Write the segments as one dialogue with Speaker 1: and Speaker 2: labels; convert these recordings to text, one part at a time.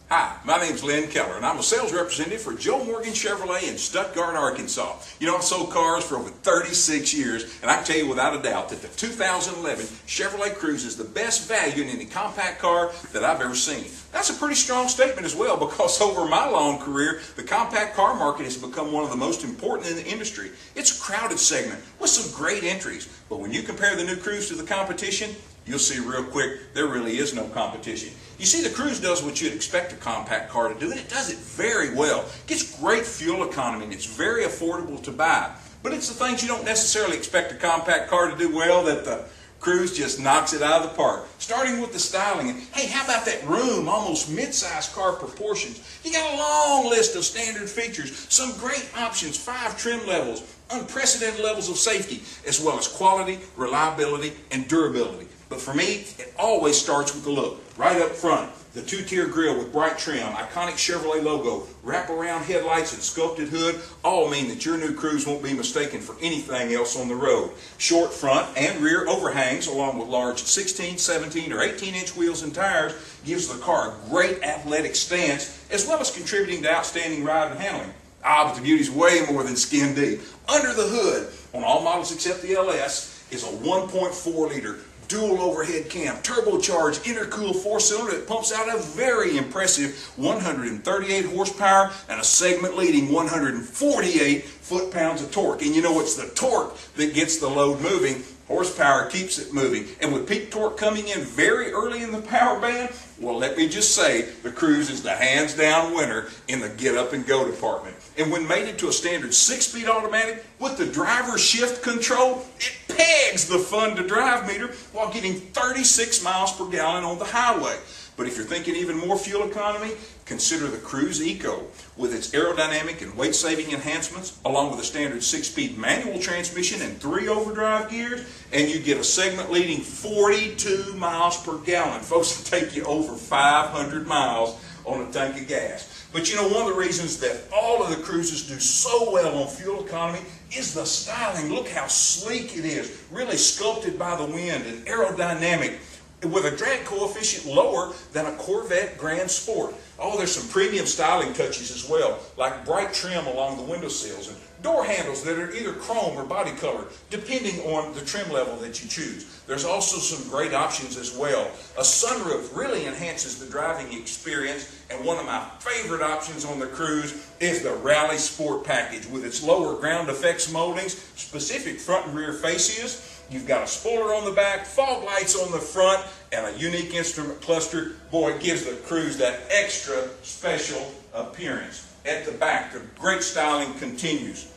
Speaker 1: Hi, my name's Lynn Keller, and I'm a sales representative for Joe Morgan Chevrolet in Stuttgart, Arkansas. You know, I've sold cars for over 36 years, and I can tell you without a doubt that the 2011 Chevrolet Cruze is the best value in any compact car that I've ever seen. That's a pretty strong statement as well, because over my long career, the compact car market has become one of the most important in the industry. It's a crowded segment with some great entries, but when you compare the new Cruze to the competition, you'll see real quick there really is no competition. You see, the Cruze does what you'd expect a compact car to do, and it does it very well. It gets great fuel economy, and it's very affordable to buy. But it's the things you don't necessarily expect a compact car to do well that the Cruze just knocks it out of the park. Starting with the styling. And hey, how about that room? Almost mid-size car proportions. You got a long list of standard features, some great options, 5 trim levels, unprecedented levels of safety, as well as quality, reliability, and durability. But for me, it always starts with the look. Right up front, the 2-tier grille with bright trim, iconic Chevrolet logo, wraparound headlights and sculpted hood all mean that your new Cruze won't be mistaken for anything else on the road. Short front and rear overhangs, along with large 16, 17, or 18-inch wheels and tires, gives the car a great athletic stance, as well as contributing to outstanding ride and handling. Ah, but the beauty's way more than skin deep. Under the hood, on all models except the LS, is a 1.4-liter dual overhead cam, turbocharged intercooled 4-cylinder that pumps out a very impressive 138 horsepower and a segment-leading 148 foot-pounds of torque. And you know, it's the torque that gets the load moving. Horsepower keeps it moving. And with peak torque coming in very early in the power band, well, let me just say, the Cruze is the hands-down winner in the get-up-and-go department. And when mated to a standard 6-speed automatic with the driver shift control, it pegs the fun-to-drive meter while getting 36 miles per gallon on the highway. But if you're thinking even more fuel economy, consider the Cruze Eco. With its aerodynamic and weight-saving enhancements, along with a standard 6-speed manual transmission and 3 overdrive gears, and you get a segment-leading 42 miles per gallon. Folks, it'll take you over 500 miles on a tank of gas. But you know, one of the reasons that all of the Cruzes do so well on fuel economy is the styling. Look how sleek it is, really sculpted by the wind and aerodynamic, with a drag coefficient lower than a Corvette Grand Sport. Oh, there's some premium styling touches as well, like bright trim along the window sills and door handles that are either chrome or body colored, depending on the trim level that you choose. There's also some great options as well. A sunroof really enhances the driving experience, and one of my favorite options on the Cruze is the Rally Sport package with its lower ground effects moldings, specific front and rear fascias. You've got a spoiler on the back, fog lights on the front, and a unique instrument cluster. Boy, it gives the Cruze that extra special appearance. At the back, the great styling continues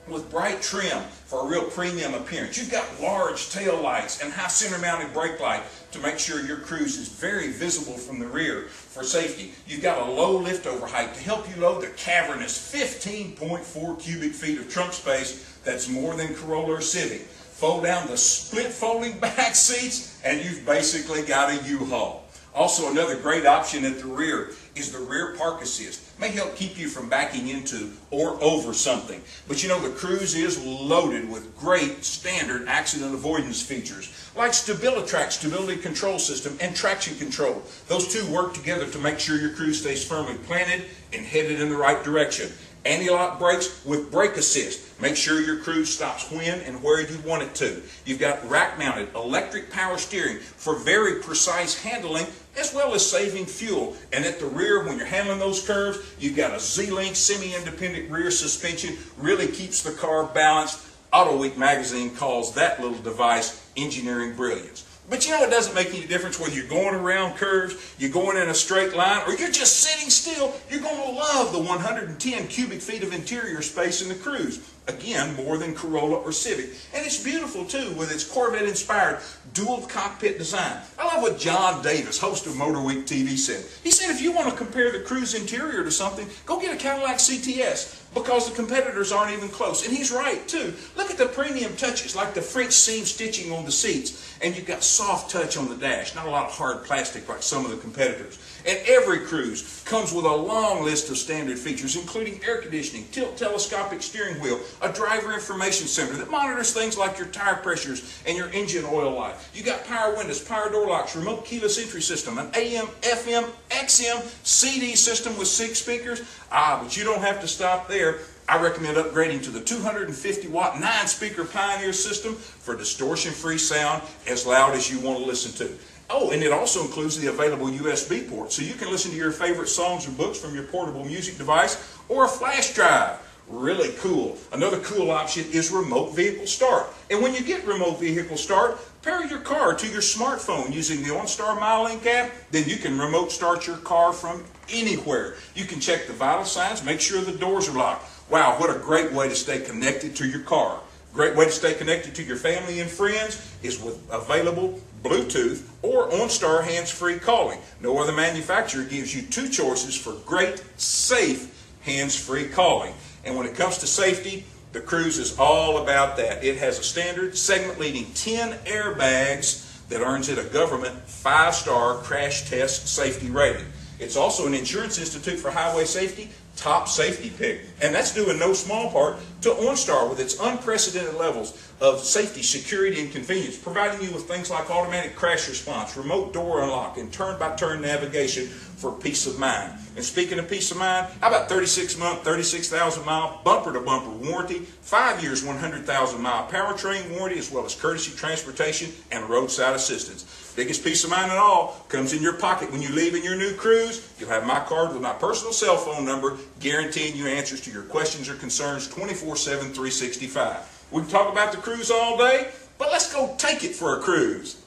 Speaker 1: with bright trim for a real premium appearance. You've got large tail lights and high center mounted brake light to make sure your Cruze is very visible from the rear for safety. You've got a low liftover height to help you load the cavernous 15.4 cubic feet of trunk space that's more than Corolla or Civic. Fold down the split folding back seats and you've basically got a U-Haul. Also, another great option at the rear is the rear park assist. May help keep you from backing into or over something. But you know, the Cruze is loaded with great standard accident avoidance features like StabiliTrak stability control system and traction control. Those two work together to make sure your Cruze stays firmly planted and headed in the right direction. Anti-lock brakes with brake assist. Make sure your Cruze stops when and where you want it to. You've got rack-mounted electric power steering for very precise handling, as well as saving fuel. And at the rear, when you're handling those curves, you've got a Z-Link semi-independent rear suspension. Really keeps the car balanced. AutoWeek magazine calls that little device engineering brilliance. But you know, it doesn't make any difference whether you're going around curves, you're going in a straight line, or you're just sitting still. You're going to love the 110 cubic feet of interior space in the Cruze. Again, more than Corolla or Civic. And it's beautiful too, with its Corvette-inspired dual cockpit design. I love what John Davis, host of MotorWeek TV, said. He said, if you want to compare the Cruze interior to something, go get a Cadillac CTS, because the competitors aren't even close. And he's right too. Look at the premium touches, like the French seam stitching on the seats. And you've got soft touch on the dash, not a lot of hard plastic like some of the competitors. And every Cruze comes with a long list of standard features, including air conditioning, tilt telescopic steering wheel, a driver information center that monitors things like your tire pressures and your engine oil life. You got power windows, power door locks, remote keyless entry system, an AM, FM, XM CD system with 6 speakers. But you don't have to stop there. I recommend upgrading to the 250 watt 9-speaker Pioneer system for distortion-free sound as loud as you want to listen to. Oh, and it also includes the available USB port, so you can listen to your favorite songs or books from your portable music device or a flash drive. Really cool. Another cool option is remote vehicle start. And when you get remote vehicle start, pair your car to your smartphone using the OnStar MyLink app. Then you can remote start your car from anywhere. You can check the vital signs, make sure the doors are locked. Wow, what a great way to stay connected to your car. Great way to stay connected to your family and friends is with available Bluetooth or OnStar hands-free calling. No other manufacturer gives you 2 choices for great, safe hands-free calling. And when it comes to safety, the Cruise is all about that. It has a standard segment-leading 10 airbags that earns it a government 5-star crash test safety rating. It's also an Insurance Institute for Highway Safety top safety pick. And that's due in no small part to OnStar with its unprecedented levels of safety, security, and convenience, providing you with things like automatic crash response, remote door unlock, and turn-by-turn navigation for peace of mind. And speaking of peace of mind, how about 36-month, 36,000-mile bumper-to-bumper warranty, 5 years, 100,000-mile powertrain warranty, as well as courtesy transportation and roadside assistance. Biggest peace of mind of all comes in your pocket when you leave in your new Cruise. You'll have my card with my personal cell phone number, guaranteeing you answers to your questions or concerns 24/7, 365. We can talk about the Cruise all day, but let's go take it for a cruise.